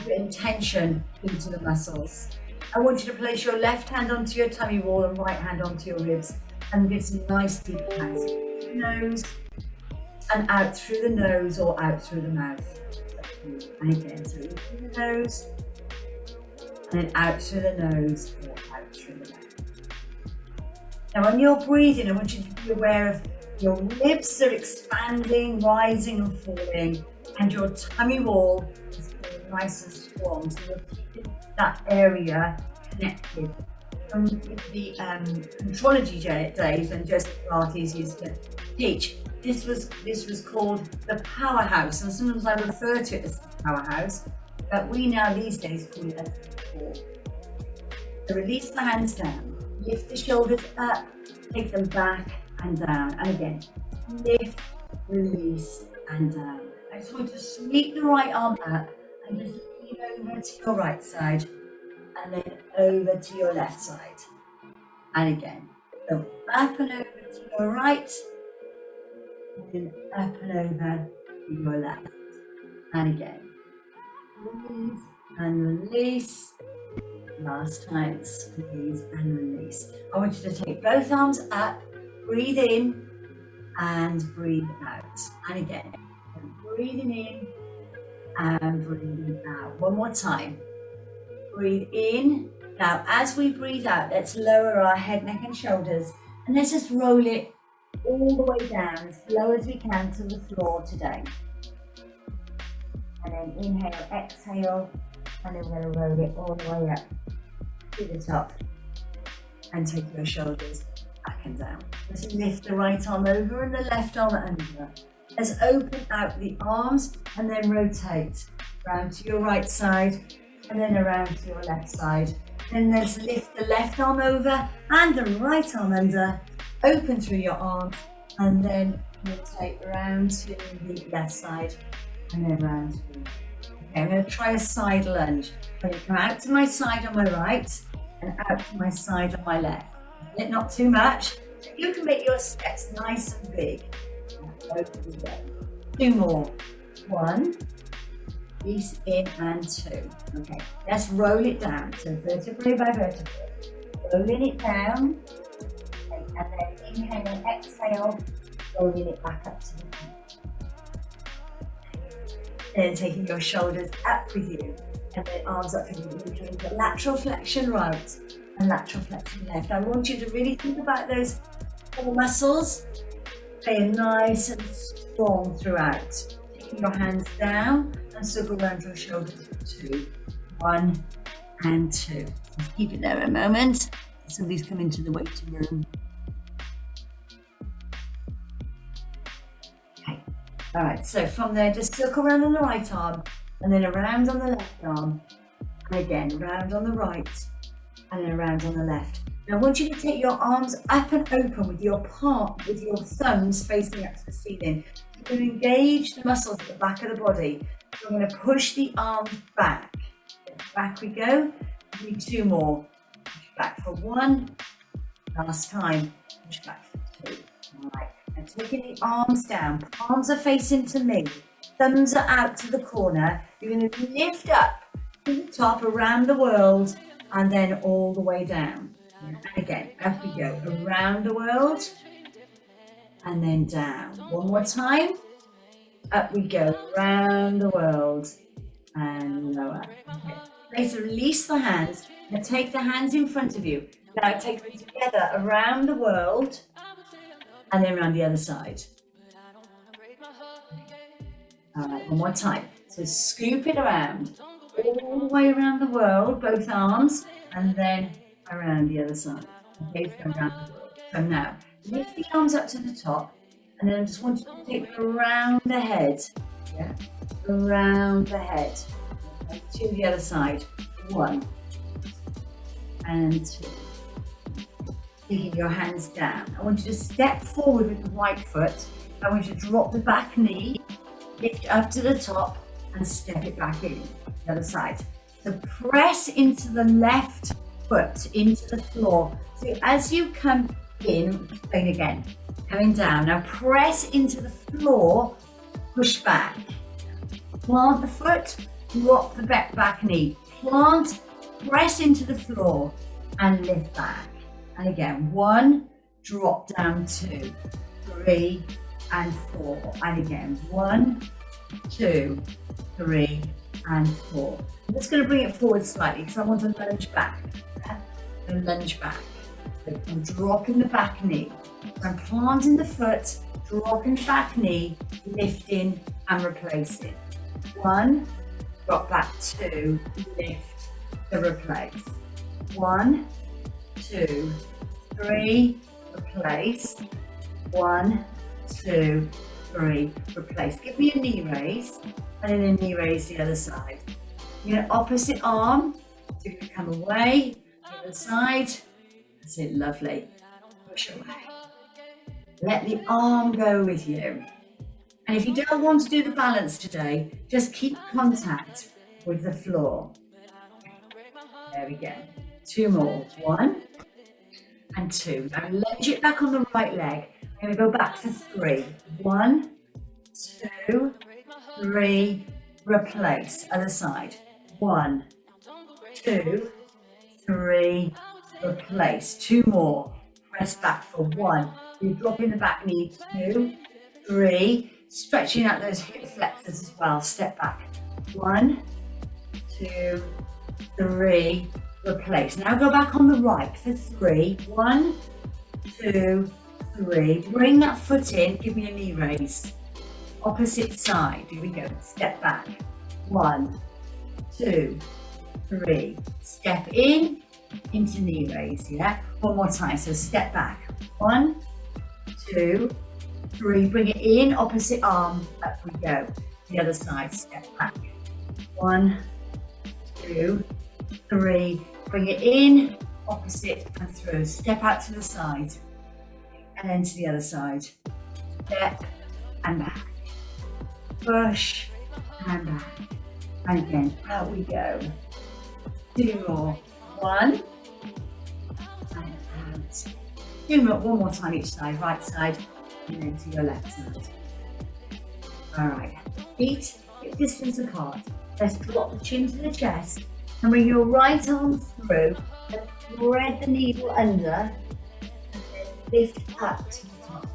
putting tension into the muscles. I want you to place your left hand onto your tummy wall and right hand onto your ribs and give some nice deep breaths through the nose and out through the nose or out through the mouth. And again, so in through the nose and then out through the nose or out through the mouth. Now when you're breathing, I want you to be aware of your ribs are expanding, rising and falling, and your tummy wall is feeling nice and strong. So you're keeping that area connected. From the contrology days when Joseph Pilates used to teach, this was called the powerhouse, and sometimes I refer to it as the powerhouse, but we now these days call it as the core. So release the hands down, lift the shoulders up, take them back and down, and again, lift, release, and down. I just want you to sweep the right arm up and just lean over to your right side, and then over to your left side. And again, so up and over to your right, and then up and over to your left. And again, squeeze and release. Last time, squeeze and release. I want you to take both arms up, breathe in and breathe out. And again, breathing in and breathing out. One more time. Breathe in. Now, as we breathe out, let's lower our head, neck and shoulders, and let's just roll it all the way down as low as we can to the floor today. And then inhale, exhale, and then we're going to roll it all the way up to the top and take your shoulders back and down. Let's lift the right arm over and the left arm under. Let's open out the arms and then rotate round to your right side and then around to your left side. Then let's lift the left arm over and the right arm under, open through your arms, and then rotate around to the left side and then round to the okay, I'm going to try a side lunge. I'm going to come out to my side on my right and out to my side on my left. Not too much. You can make your steps nice and big. Two more. One. Release in and two. Okay, let's roll it down. So vertebrae by vertebrae. Rolling it down. Okay, and then inhale and exhale. Rolling it back up to the feet. Then taking your shoulders up with you. And then arms up with you. You're doing the lateral flexion right and lateral flexion left. I want you to really think about those core muscles. Staying nice and strong throughout. Taking your hands down and circle around your shoulders for two. One and two. Let's keep it there a moment. Somebody's come into the waiting room. Okay. All right, so from there, just circle around on the right arm and then around on the left arm. And again, around on the right and then around on the left. Now I want you to take your arms up and open with your thumbs facing up to the ceiling. You're going to engage the muscles at the back of the body. So I'm going to push the arms back. Back we go. Do two more. Push back for one. Last time. Push back for two. All right. And taking the arms down. Palms are facing to me. Thumbs are out to the corner. You're going to lift up to the top around the world and then all the way down. And again, up we go. Around the world and then down. One more time. Up we go, around the world and lower. Okay. Please release the hands and take the hands in front of you. Now take them together around the world and then around the other side. All right, one more time. So scoop it around, all the way around the world, both arms, and then around the other side. Okay, so around the world. So now, lift the arms up to the top. And then I just want you to take them around the head, yeah? Around the head, to the other side, one, and two. Taking your hands down. I want you to step forward with the right foot. I want you to drop the back knee, lift up to the top, and step it back in, the other side. So press into the left foot, into the floor. So as you come in, explain again. Coming down. Now press into the floor, push back. Plant the foot drop the back knee, plant, press into the floor and lift back. And again, 1, drop down 2, 3 and 4. And again, 1, 2, 3 and 4. I'm just going to bring it forward slightly because I want to lunge back. And lunge back. So I'm dropping the back knee. So I'm planting the foot, dropping the back knee, lifting and replacing. 1, drop back 2, lift to replace. 1, 2, 3, replace. 1, 2, 3, replace. Give me a knee raise and then a knee raise the other side. You're going to opposite arm, so you're going to come away, the other side. That's it, lovely. Push away. Let the arm go with you. And if you don't want to do the balance today, just keep contact with the floor. There we go. 2 more. 1 and 2. Now lunge it back on the right leg. I'm going to go back for 3. 1, 2, 3, replace. Other side. 1, 2, 3, replace. 2 more. Press back for 1. You're dropping the back knee. 2, 3, stretching out those hip flexors as well. Step back. 1, 2, 3, replace. Now go back on the right for 3. 1, 2, 3. Bring that foot in. Give me a knee raise. Opposite side. Here we go. Step back. 1, 2, 3. Step in into knee raise. Yeah. One more time. So step back. 1, 2, 3. Bring it in. Opposite arm. Up we go. The other side. Step back. 1, 2, 3. Bring it in. Opposite and through. Step out to the side. And then to the other side. Step and back. Push and back. And again, out we go. 2 more. 1 and out. 2 more. 1 more time each side. Right side and then to your left side. All right. Feet hip distance apart. Let's drop the chin to the chest and bring your right arm through and thread the needle under. Lift up to the top,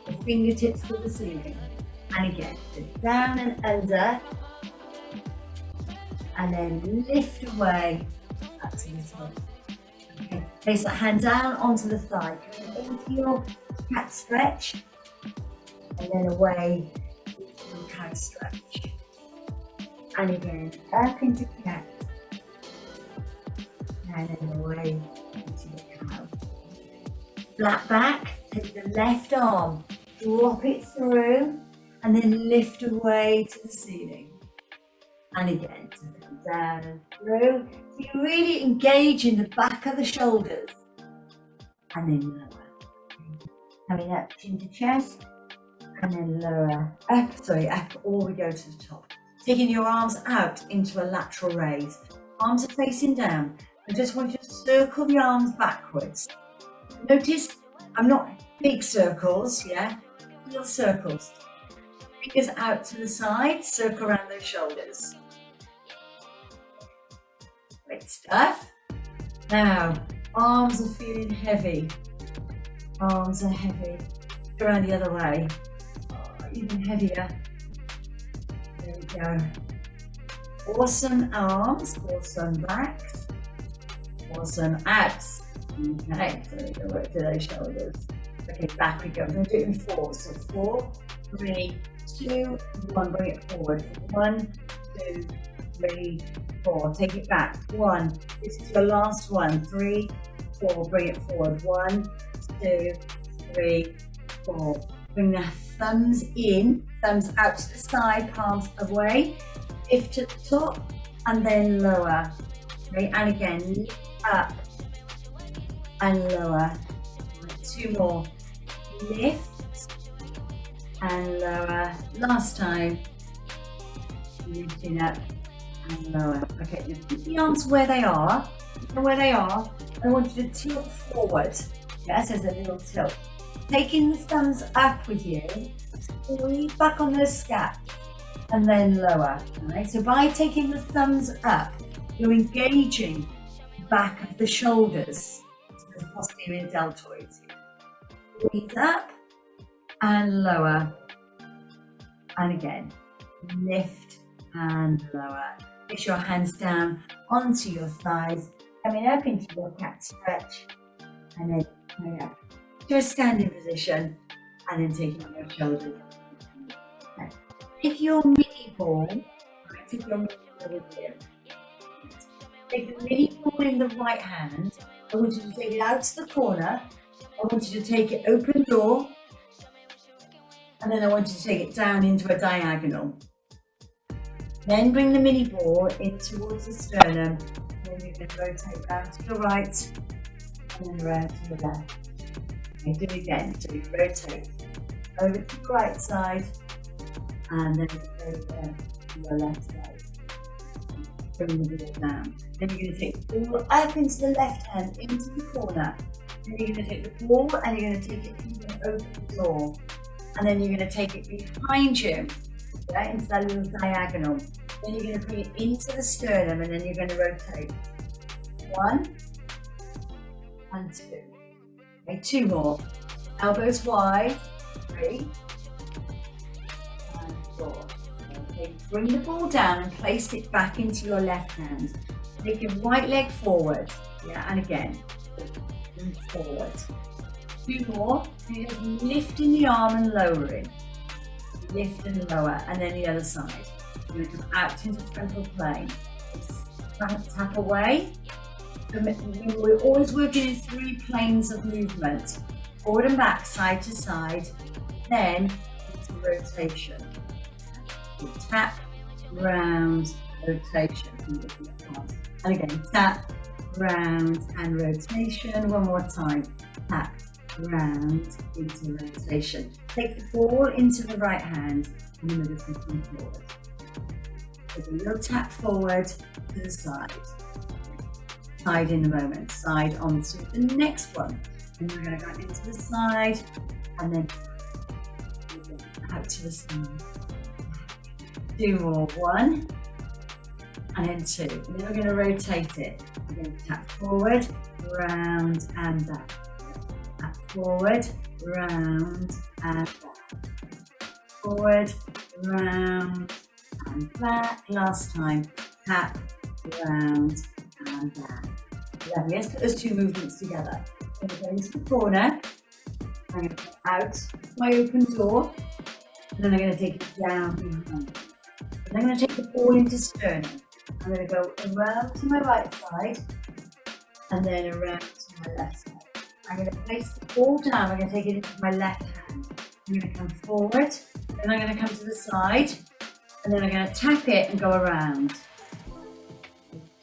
the fingertips to the ceiling, and again, down and under, and then lift away up to the top. Okay, place that hand down onto the thigh, coming into your cat stretch, and then away into your cow stretch. And again, up into cat, and then away into your cow. Flat back, take the left arm, drop it through, and then lift away to the ceiling. And again, so come down and through. So you really engage in the back of the shoulders. And then lower. Coming up chin to chest, and then lower. Up, all we go to the top. Taking your arms out into a lateral raise. Arms are facing down. I just want you to circle the arms backwards. Notice I'm not big circles, yeah? Little circles. Fingers out to the side, circle around those shoulders. Great stuff. Now, arms are feeling heavy. Arms are heavy. Go around the other way. Oh, even heavier. There we go. Awesome arms, awesome backs, awesome abs. Okay, so we go work to those shoulders. Okay, back we go. We're going to do it in 4. So 4, 3, 2, 1. Bring it forward. 1, 2, 3, 4. Take it back. 1. This is your last one. 3, 4. Bring it forward. 1, 2, 3, 4. Bring the thumbs in, thumbs out to the side, palms away. Lift to the top and then lower. Okay, and again, lift up and lower. 2 more. Lift and lower. Last time. Lifting up and lower. Okay, now keep the arms where they are. Where they are. I want you to tilt forward. Yes, there's a little tilt. Taking the thumbs up with you. Squeeze back on those scaps. and then lower. All right? So by taking the thumbs up, you're engaging the back of the shoulders, the posterior deltoids. Breathe up and lower. And again, lift and lower. Place your hands down onto your thighs, coming up into your cat stretch, and then coming up to a standing position, and then taking your shoulders. Okay. Take your mini ball, take your mini ball with you. Take the mini ball in the right hand. I want you to take it out to the corner. I want you to take it open door, and then I want you to take it down into a diagonal. Then bring the mini ball in towards the sternum, and then you're going to rotate round to the right, and then around to the left. Okay, do it again. So you rotate over to the right side, and then over to the left side. Bring the ball down. Then you're going to take the ball up into the left hand, into the corner. Then you're going to take the ball and you're going to take it into an open door. And then you're going to take it behind you, right, into that little diagonal. Then you're going to bring it into the sternum, and then you're going to rotate. 1 and 2. Okay, 2 more. Elbows wide. 3 and 4. Okay, bring the ball down and place it back into your left hand. Take your right leg forward. Yeah, and again, and forward. 2 more. And you're just lifting the arm and lowering. Lift and lower, and then the other side. You're going to come out into frontal plane. Tap away. We're always working in 3 planes of movement. Forward and back, side to side. Then into rotation. Tap, round, rotation. And again, tap, round, and rotation. One more time. Tap, round, into rotation. Take the ball into the right hand, and then we're just moving forward. Take a little tap forward to the side. Side in a moment. Side onto the next one. And we're going to go into the side, and then out to the side. 2 more. 1 and then 2. And then we're going to rotate it. We're going to tap forward, round, and back. Tap forward, round, and back. Forward, round, and back. Last time. Tap, round, and back. Lovely. Let's put those 2 movements together. I'm going to go into the corner. I'm going to put out my open door. And then I'm going to take it down behind. And I'm going to take the ball into sternum. I'm going to go around to my right side, and then around to my left side. I'm going to place the ball down. I'm going to take it into my left hand. I'm going to come forward, then I'm going to come to the side, and then I'm going to tap it and go around.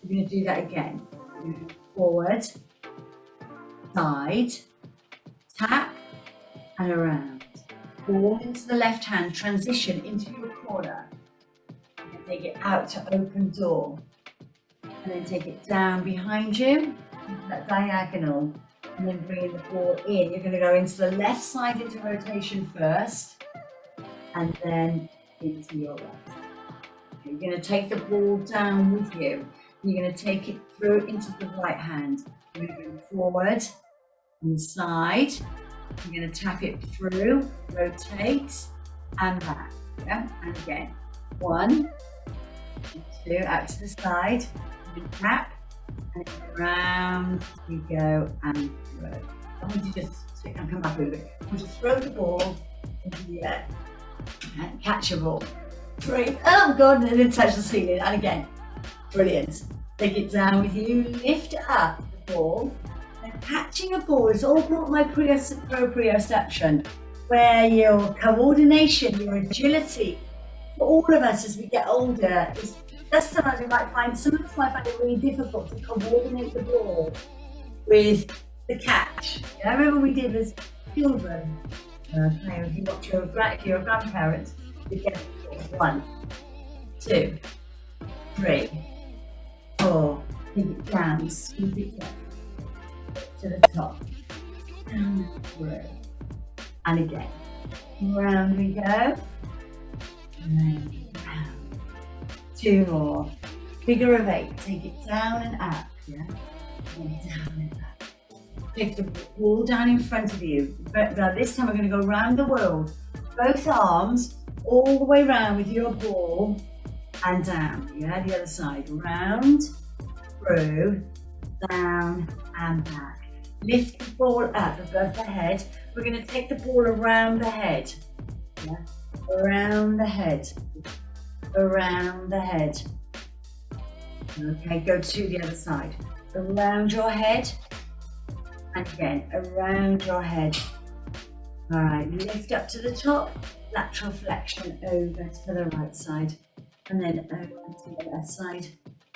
We're going to do that again. Forward, side, tap, and around. Ball into the left hand, transition into your corner. Take it out to open door, and then take it down behind you, that diagonal, and then bring the ball in. You're going to go into the left side into rotation first, and then into your left. You're going to take the ball down with you. You're going to take it through into the right hand. You're going to go forward and side. You're going to tap it through, rotate, and back. Yeah? And again. 1, 2, out to the side, and tap, and round we go, and throw. I want you to just stick and come back over it. I want you to throw the ball into the air and catch a ball. 3, oh God, and then touch the ceiling, and again. Brilliant. Take it down with you, lift up the ball, and catching a ball is all about my proprioception, where your coordination, your agility, for all of us as we get older, is just sometimes we might find, some of us might find it really difficult to coordinate the ball with the catch. I remember we did as children, if you're a grandparent, you get 1, 2, 3, 4, take it down, scoop it down to the top, and through, and again, round we go. And round. 2 more. Figure of 8. Take it down and up. Yeah. And down and up. Take the ball down in front of you. But now this time we're going to go around the world. Both arms all the way around with your ball and down. Yeah, the other side. Round, through, down and back. Lift the ball up above the head. We're going to take the ball around the head. Yeah. Around the head. Around the head. Okay, go to the other side. Around your head. And again, around your head. All right, lift up to the top. Lateral flexion over to the right side. And then over to the left side.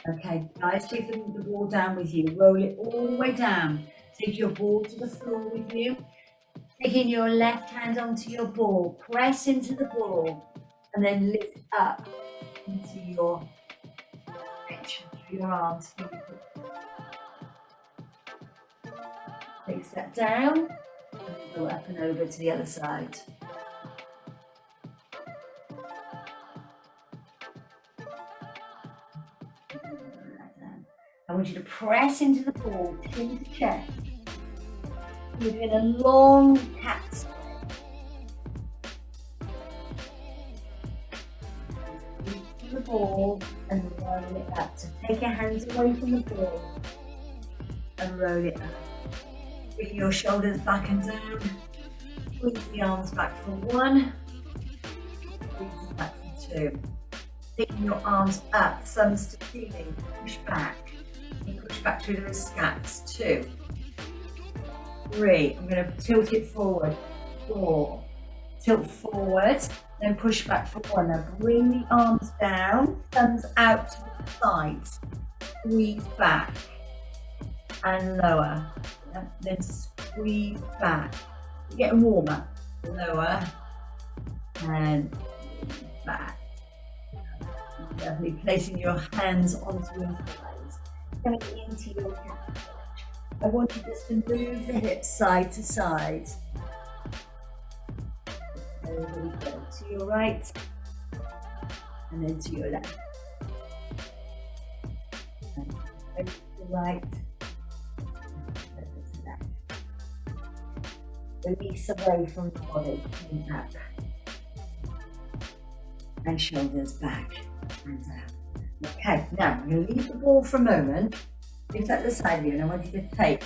Okay, guys, take the ball down with you. Roll it all the way down. Take your ball to the floor with you. Taking your left hand onto your ball. Press into the ball. And then lift up into your reach through your arms. Take a step down. And go up and over to the other side. I want you to press into the ball, chin to chest. You're doing a long cat stretch. Reach the ball and roll it up. So take your hands away from the ball and roll it up. Bring your shoulders back and down. Squeeze the arms back for 1. Squeeze back for 2. Taking your arms up, thumbs to ceiling, push back. And push back through those scats. 2, 3. I'm going to tilt it forward. 4. Tilt forward. Then push back for 1. Now bring the arms down. Thumbs out to the sides. Squeeze back. And lower. Then squeeze back. You're getting warmer. Lower. And back. Definitely placing your hands onto your thighs. Coming into your cat. I want you just to move the hips side to side. Over we go to your right and then to your left. And over to the right and over to the left. Release away from the body, coming up. And shoulders back and down. Okay, now I'm going to leave the ball for a moment. It's at the side of you, and I want you to take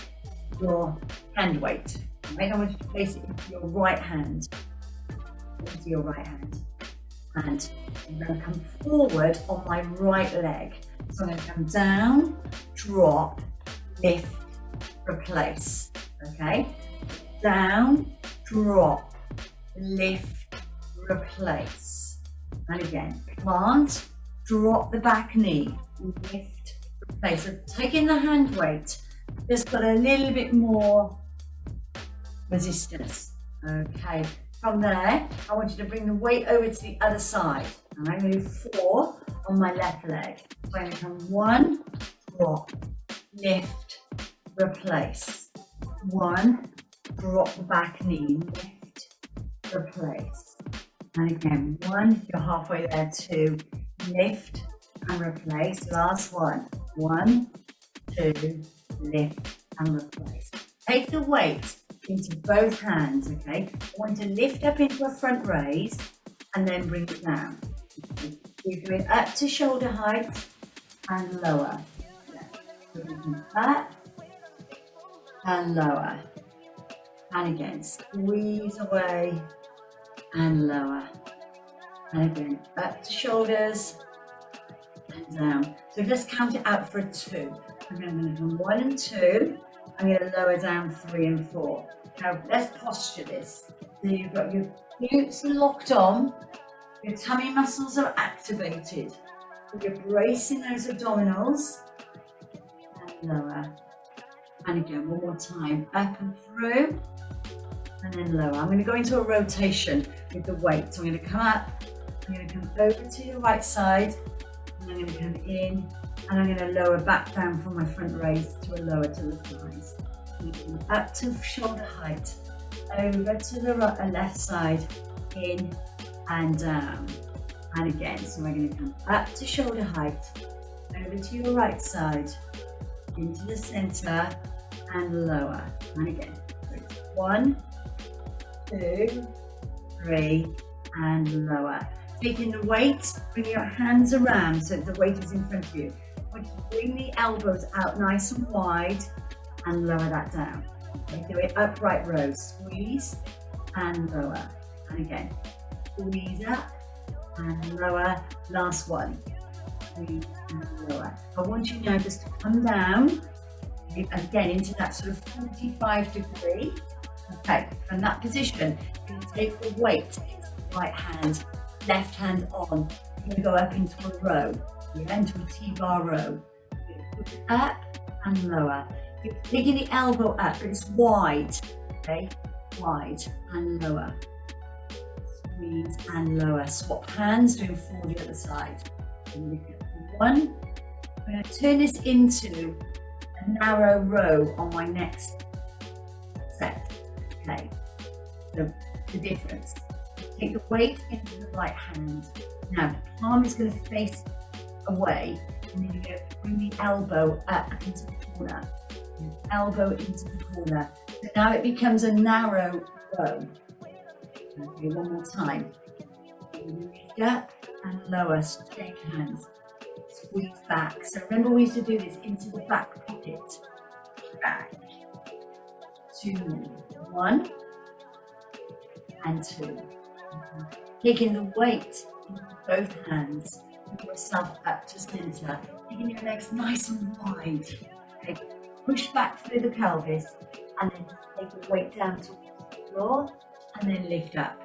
your hand weight. Right? I want you to place it into your right hand. Into your right hand. And I'm going to come forward on my right leg. So I'm going to come down, drop, lift, replace. Okay? Down, drop, lift, replace. And again, plant, drop the back knee, lift, replace. So taking the hand weight, just got a little bit more resistance. Okay, from there, I want you to bring the weight over to the other side. And I'm going to do 4 on my left leg. So I'm going to come 1, drop, lift, replace. 1, drop the back knee, lift, replace. And again, 1, you're halfway there, 2, lift and replace. Last one, 1, 2, lift and replace. Take the weight into both hands, okay? I want to lift up into a front raise and then bring it down. Okay? You're doing up to shoulder height and lower. So back and lower. And again, squeeze away and lower. And again, up to shoulders and down. So just count it out for a 2. I'm going to do 1 and 2. I'm going to lower down 3 and 4. Now let's posture this. So you've got your glutes locked on, your tummy muscles are activated. So you're bracing those abdominals and lower. And again, one more time, up and through. And then lower. I'm going to go into a rotation with the weight. So I'm going to come up, I'm going to come over to your right side, and I'm going to come in, and I'm going to lower back down from my front raise to a lower to the thighs. Up to shoulder height, over to the right and left side, in and down, And again, so we're going to come up to shoulder height, over to your right side, into the center, and lower. And again, 1, 2, 3, and lower. Taking the weight, bring your hands around so the weight is in front of you. I want you to bring the elbows out nice and wide and lower that down. Okay, do it upright row, squeeze and lower. And again, squeeze up and lower. Last one, squeeze and lower. I want you now just to come down, again, into that sort of 45 degree. Okay, from that position, you're going to take the weight into the right hand, left hand on. You're going to go up into a row, into a T-bar row. You're going to push up and lower. You're taking the elbow up, but it's wide, okay? Wide and lower. Squeeze and lower. Swap hands, doing 4 the other side. 1. I'm going to turn this into a narrow row on my next set. Okay, so the difference. Take the weight into the right hand. Now the palm is going to face away, and then you're going to bring the elbow up into the corner. Elbow into the corner. So now it becomes a narrow row. Okay, one more time. Lift up and lower, shake hands. Squeeze back. So remember we used to do this into the back pocket. Back. 2, 1 and 2. Taking the weight in both hands, bring yourself up to center. Taking your legs nice and wide. Okay. Push back through the pelvis and then take the weight down to the floor and then lift up.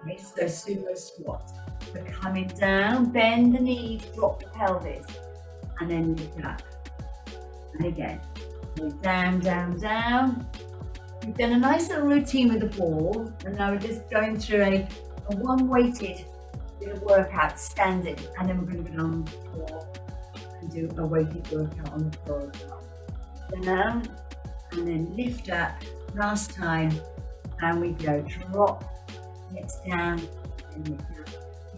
Okay, so sumo squat. We're coming down, bend the knees, drop the pelvis and then lift up. And again, go down, down, down. We've done a nice little routine with the ball, and now we're just going through a one-weighted bit of workout standing, and then we're going to go on the floor and do a weighted workout on the floor as well. Down, and then lift up. Last time, down we go. Drop, hips down, and lift up.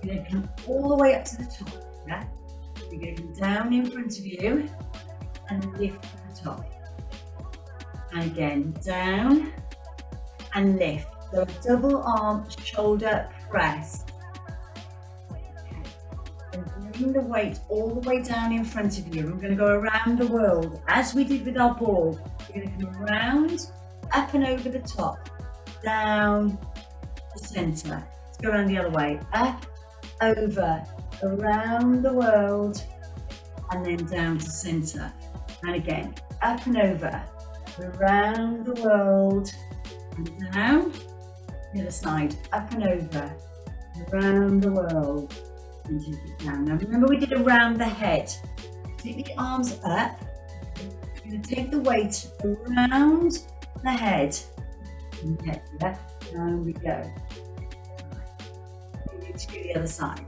You're going to come all the way up to the top. Yeah? You're going to come down in front of you, and lift to the top. And again, down and lift. So double arm shoulder press. Okay. And bring the weight all the way down in front of you. We're going to go around the world as we did with our ball. We're going to come around, up and over the top, down the center. Let's go around the other way. Up, over, around the world, and then down to center. And again, up and over. Around the world and down, the other side, up and over, around the world and take it down. Now remember we did around the head. Take the arms up, you're going to take the weight around the head and get there. Down we go. We need to do the other side.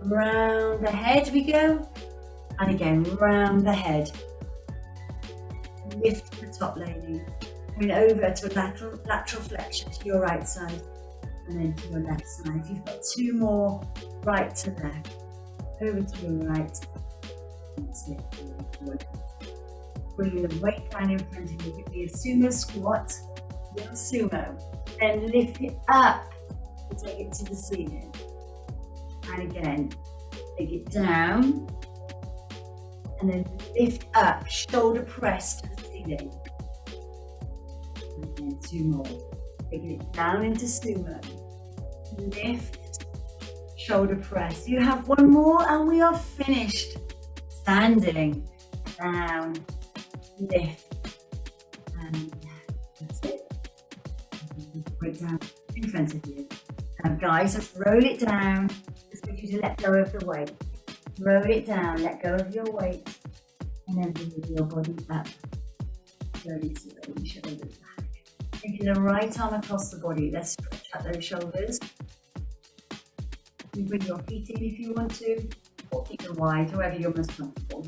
Around the head we go, and again round the head. Lift to the top, lady. Coming over to a lateral flexion to your right side and then to your left side. You've got 2 more, right to left. Over to your right and slip forward. Bringing the weight down in front of you. It could be a sumo squat, little sumo. Then lift it up and take it to the ceiling. And again, take it down and then lift up, shoulder press to the ceiling. And then 2 more. Taking it down into sumo. Lift, shoulder press. You have 1 more and we are finished. Standing, down, lift, and that's it. Right down in front of you. Now guys, just roll it down. Just want you to let go of the weight. Roll it down, let go of your weight, and then bring your body up. Slowly, slowly, shoulders back. Taking the right arm across the body. Let's stretch out those shoulders. You bring your feet in if you want to, or keep them wide, however you're most comfortable.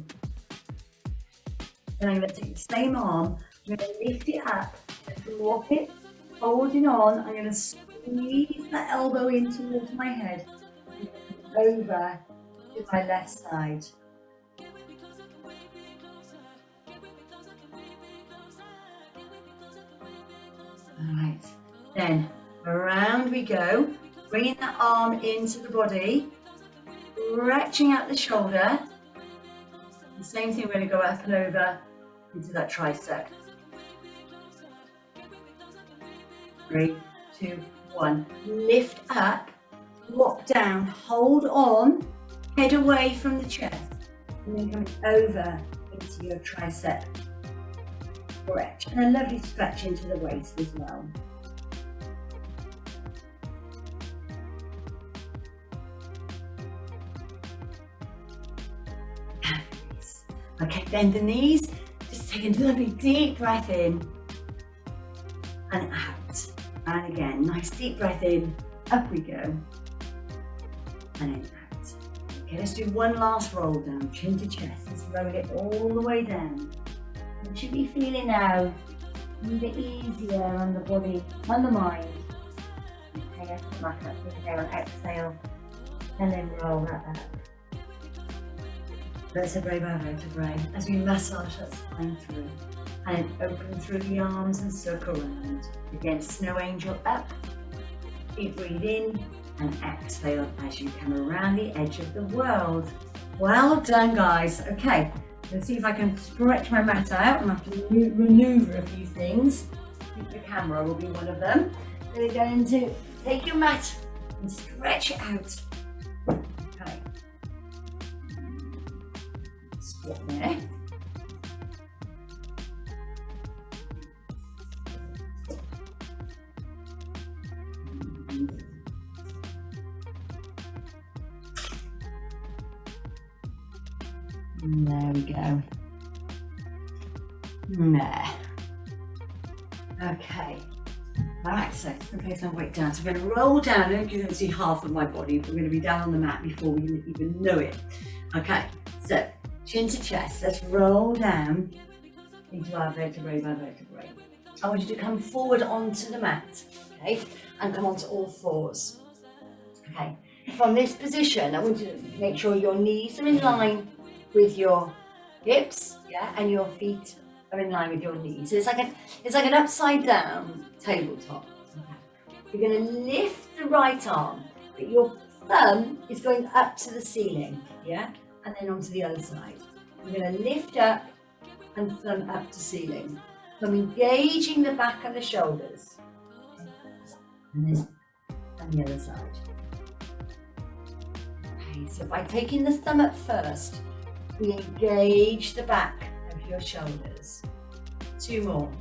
Then I'm going to take the same arm, I'm going to lift it up, drop it, holding on. I'm going to squeeze that elbow in towards my head. over to my left side. All right, then around we go, bringing that arm into the body, stretching out the shoulder. The same thing, we're going to go up and over into that tricep. 3, 2, 1. Lift up, lock down, hold on, head away from the chest, and then coming over into your tricep. Stretch, and a lovely stretch into the waist as well. Okay, bend the knees, just take a lovely deep breath in and out. And again, nice deep breath in, up we go, and then out. Okay, let's do one last roll down, chin to chest. Let's roll it all the way down. You should be feeling now a little bit easier on the body, on the mind. Okay, let's come back up, inhale and exhale, and then roll that up. Vertebrae by vertebrae, as we massage that spine through, and open through the arms and circle around. Again, snow angel up, deep breathe in, and exhale as you come around the edge of the world. Well done, guys. Okay, let's see if I can stretch my mat out. I'm going to have to maneuver a few things. I think the camera will be one of them. So we're going to take your mat and stretch it out. Okay. Squat there. There we go. There. Okay. Alright, so I'm going to place my weight down. So we're going to roll down. I don't think you're going to see half of my body, but we're going to be down on the mat before we even know it. Okay, so chin to chest. Let's roll down into our vertebrae by vertebrae. I want you to come forward onto the mat, okay, and come onto all fours. Okay, from this position, I want you to make sure your knees are in line with your hips, yeah, and your feet are in line with your knees. So it's like an upside down tabletop. Okay. You're going to lift the right arm, but your thumb is going up to the ceiling, yeah, and then onto the other side. You're going to lift up and thumb up to ceiling. So I'm engaging the back of the shoulders, and the other side. Okay, so by taking the thumb up first, we engage the back of your shoulders. 2 more.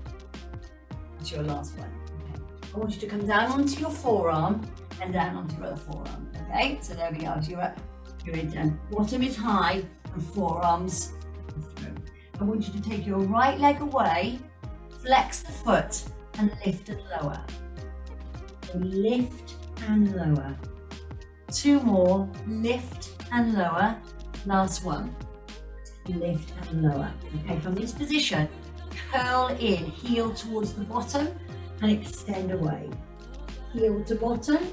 That's your last one. Okay. I want you to come down onto your forearm and down onto your other forearm. Okay, so there we go. So you're up, you're in down. Bottom is high and forearms through. I want you to take your right leg away, flex the foot, and lift and lower. So lift and lower. 2 more. Lift and lower. Last one. Lift and lower. Okay, from this position, curl in, heel towards the bottom and extend away. Heel to bottom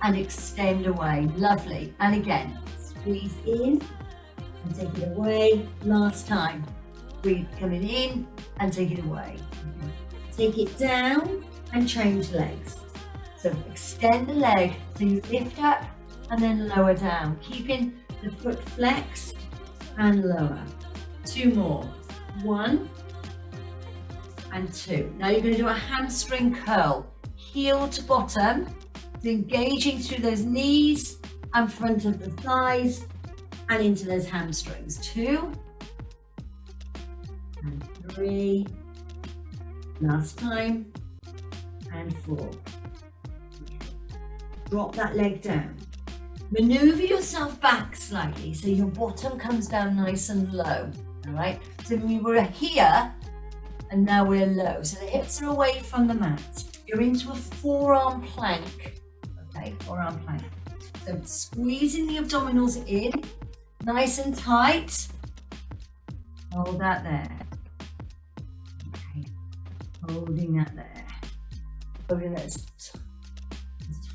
and extend away. Lovely. And again, squeeze in and take it away. Last time. Breathe, coming in and take it away. Take it down and change legs. So extend the leg, so you lift up and then lower down, keeping the foot flexed and lower. 2 more. 1 and 2. Now you're going to do a hamstring curl. Heel to bottom, so engaging through those knees and front of the thighs and into those hamstrings. 2 and 3. Last time. And 4. Drop that leg down. Maneuver yourself back slightly so your bottom comes down nice and low. All right, so we were here and now we're low. So the hips are away from the mat. You're into a forearm plank. Okay, forearm plank. So squeezing the abdominals in, nice and tight. Hold that there. Okay, holding that there. Holding that as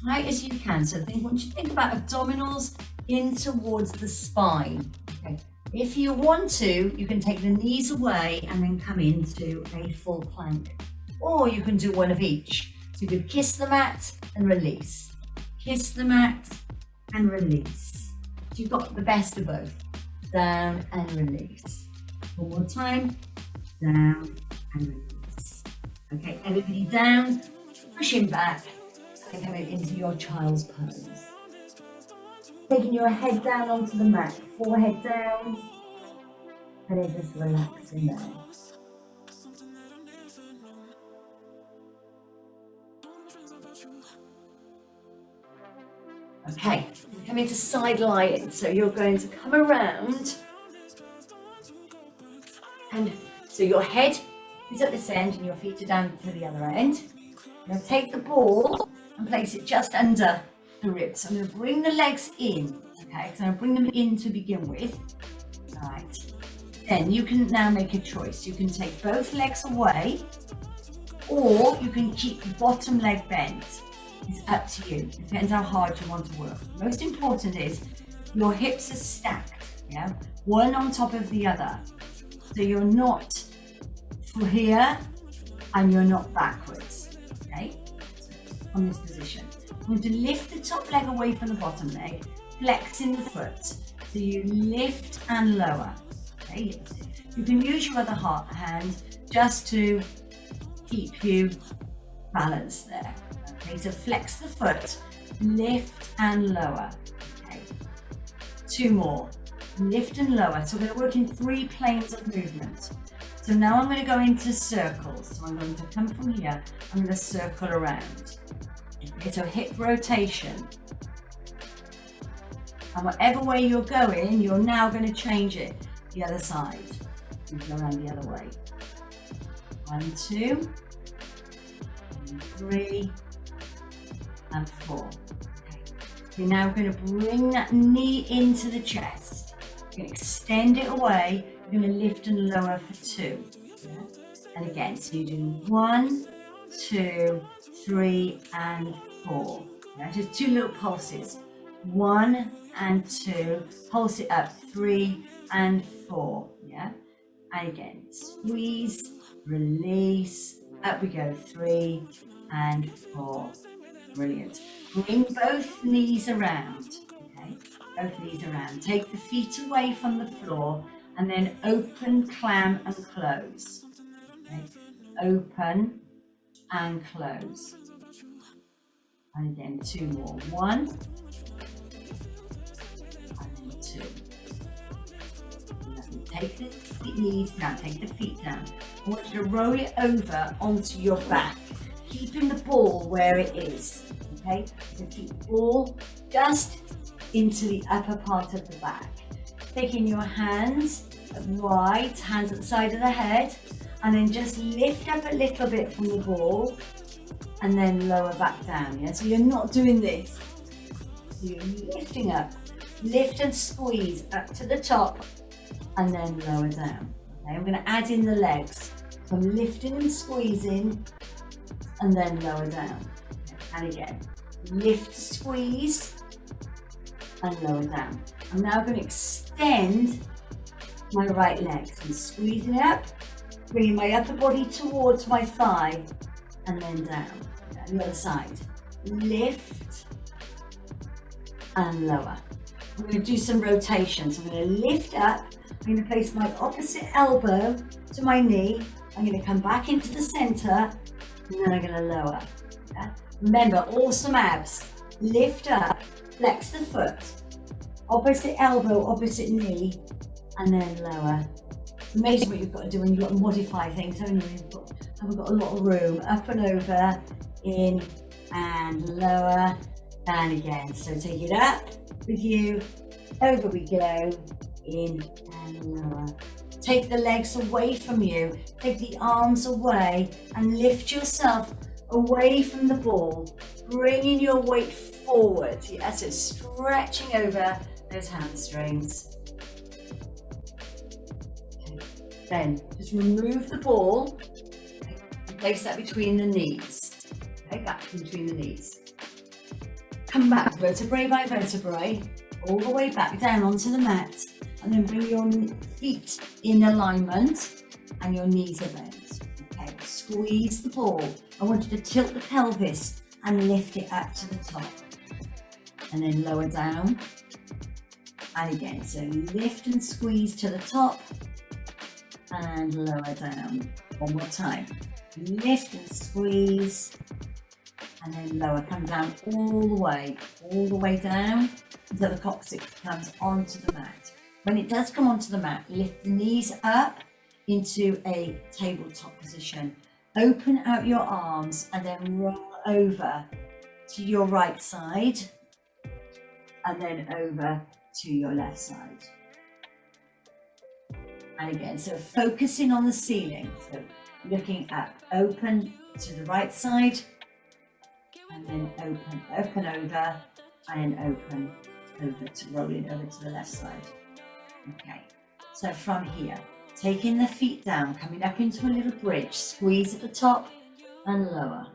tight as you can. So once you think about abdominals, in towards the spine. Okay. If you want to, you can take the knees away and then come into a full plank. Or you can do one of each. So you could kiss the mat and release. Kiss the mat and release. So you've got the best of both. Down and release. One more time. Down and release. Okay, everybody down, pushing back and coming into your child's pose. Taking your head down onto the mat, forehead down, and then just relaxing there. Okay, come into side lying. So you're going to come around, and so your head is at this end and your feet are down to the other end. Now take the ball and place it just under the ribs. I'm going to bring the legs in, okay, so I'm going to bring them in to begin with. All right. Then you can now make a choice. You can take both legs away, or you can keep the bottom leg bent. It's up to you. Depends how hard you want to work. Most important is your hips are stacked, yeah, one on top of the other. So you're not for here and you're not backwards, okay? So from this position. I'm going to lift the top leg away from the bottom leg, flexing the foot. So you lift and lower, okay? You can use your other hand just to keep you balanced there. Okay, so flex the foot, lift and lower. Okay, 2 more, lift and lower. So we're going to work in 3 planes of movement. So now I'm going to go into circles. So I'm going to come from here, I'm going to circle around. Okay, so hip rotation. And whatever way you're going, you're now going to change it the other side. You go around the other way. 1, 2, 3, and 4. Okay. You're now going to bring that knee into the chest. You're going to extend it away. You're going to lift and lower for 2. Yeah. And again, so you do 1, 2, 3, and 4. Yeah. Just 2 little pulses. 1 and 2. Pulse it up. 3 and 4. Yeah. And again, squeeze, release. Up we go. 3 and 4. Brilliant. Bring both knees around, okay? Both knees around. Take the feet away from the floor and then open, clam and close. Okay? Open and close. And again, 2 more. 1 and then 2. Take the knees down, take the feet down. I want you to roll it over onto your back, keeping the ball where it is. Okay, so keep the ball just into the upper part of the back. Taking your hands wide, hands at the side of the head, and then just lift up a little bit from the ball and then lower back down. Yeah, so you're not doing this. You're lifting up, lift and squeeze up to the top and then lower down. Okay, I'm going to add in the legs. So I'm lifting and squeezing and then lower down. And again, lift, squeeze, and lower down. I'm now going to extend my right leg. So I'm squeezing it up, bringing my upper body towards my thigh, and then down. The other side. Lift and lower. I'm going to do some rotations. I'm going to lift up. I'm going to place my opposite elbow to my knee. I'm going to come back into the center, and then I'm going to lower. Yeah? Remember, awesome abs. Lift up, flex the foot, opposite elbow, opposite knee, and then lower. It's amazing what you've got to do when you've got to modify things, haven't you? Haven't got a lot of room. Up and over, in and lower, and again. So take it up with you, over we go, in and lower. Take the legs away from you, take the arms away, and lift yourself away from the ball, bringing your weight forward. Yes, it's stretching over those hamstrings. Okay. Then just remove the ball and place that between the knees. Okay, back between the knees. Come back vertebrae by vertebrae. all the way back down onto the mat, and then bring your feet in alignment and your knees are bent. Okay, squeeze the ball. I want you to tilt the pelvis and lift it up to the top, and then lower down. And again, so lift and squeeze to the top and lower down. One more time. Lift and squeeze and then lower. Come down all the way down until the coccyx comes onto the mat. When it does come onto the mat, lift the knees up into a tabletop position. Open out your arms and then roll over to your right side and then over to your left side. And again, so focusing on the ceiling. So looking up, open to the right side and then open over and open over to rolling over to the left side. Okay, so from here, taking the feet down, coming up into a little bridge, squeeze at the top and lower.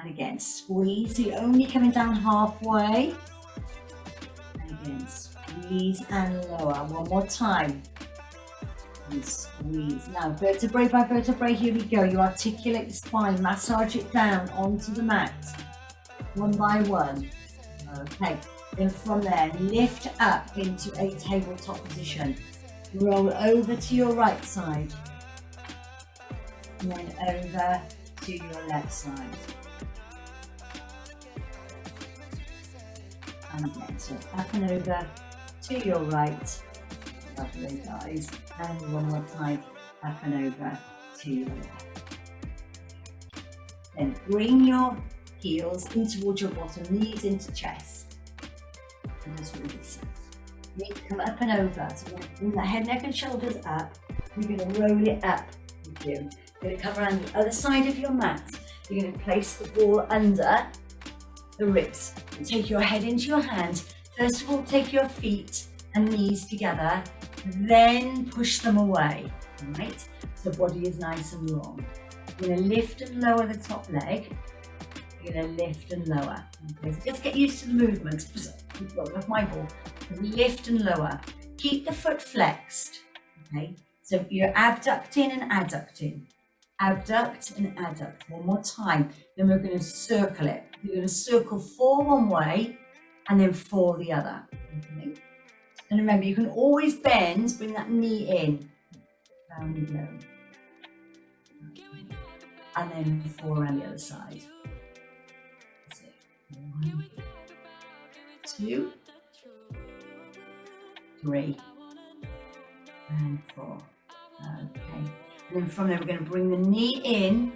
And again, squeeze, so you're only coming down halfway. And again, squeeze and lower. One more time. And squeeze. Now, vertebrae by vertebrae, here we go. You articulate the spine, massage it down onto the mat, one by one. Okay, then from there, lift up into a tabletop position. Roll over to your right side, and then over to your left side. And again, so up and over to your right. Lovely, guys. And one more time, up and over to your left. Then bring your heels in towards your bottom, knees into chest. And just release it. You need to come up and over. So we're going to bring the head, neck and shoulders up. You're going to roll it up with you. You're going to come around the other side of your mat. You're going to place the ball under the ribs. And take your head into your hand. First of all, take your feet and knees together. Then push them away. Right? So body is nice and long. You're going to lift and lower the top leg. You're going to lift and lower. Okay, so just get used to the movement. That's my ball. Lift and lower. Keep the foot flexed. Okay, so you're abducting and adducting. Abduct and adduct. One more time. Then we're going to circle it. You're going to circle 4 one way and then 4 the other. Okay. And remember, you can always bend, bring that knee in. Down and low. Okay. And then 4 around the other side. 1, 2, 3, and 4. Okay. And then from there, we're going to bring the knee in.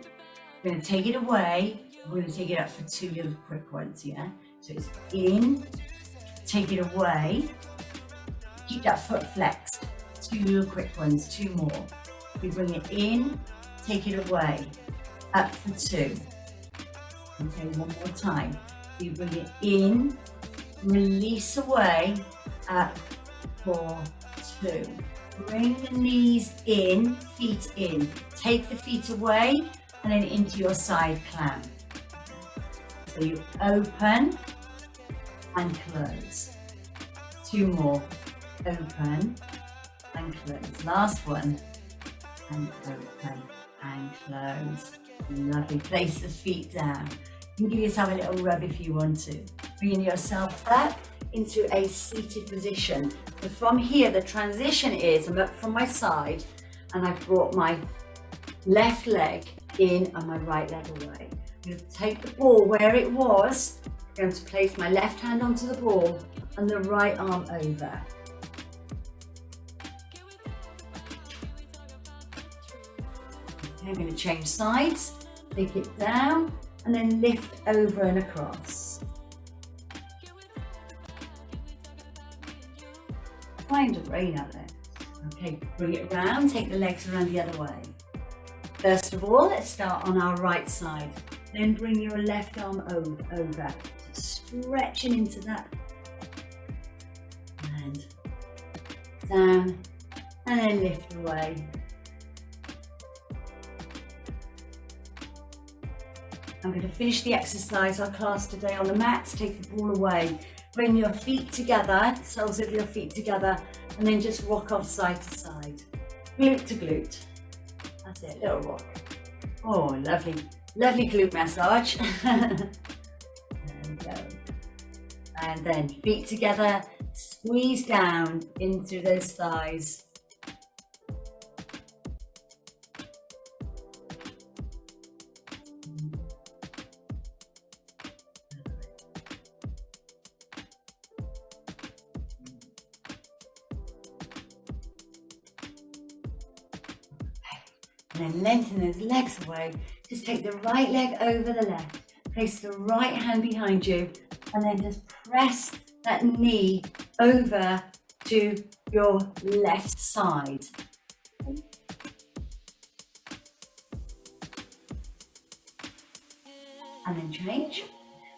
We're going to take it away. We're going to take it up for 2 little quick ones, yeah? So it's in, take it away. Keep that foot flexed. 2 little quick ones, 2 more. We bring it in, take it away. Up for 2. Okay, one more time. You bring it in, release away, up for 2. Bring the knees in, feet in. Take the feet away and then into your side clamp. So you open and close. 2 more. Open and close. Last one. And open and close. Lovely. Place the feet down. You can give yourself a little rub if you want to. Bringing yourself back into a seated position. So from here, the transition is, I'm up from my side and I've brought my left leg in and my right leg away. I'm going to take the ball where it was. I'm going to place my left hand onto the ball and the right arm over. Okay, I'm going to change sides, take it down, and then lift over and across. Kind of rain out there. Okay, bring it around, take the legs around the other way. First of all, let's start on our right side. Then bring your left arm over, stretching into that. And down, and then lift away. I'm going to finish the exercise, our class today on the mats, take the ball away. Bring your feet together, soles of your feet together, and then just rock off side to side. Glute to glute. That's it, little rock. Oh, lovely, lovely glute massage. There we go. And then feet together, squeeze down into those thighs. And then lengthen those legs away. Just take the right leg over the left. Place the right hand behind you and then just press that knee over to your left side. And then change,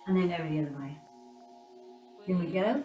and then over the other way. Here we go.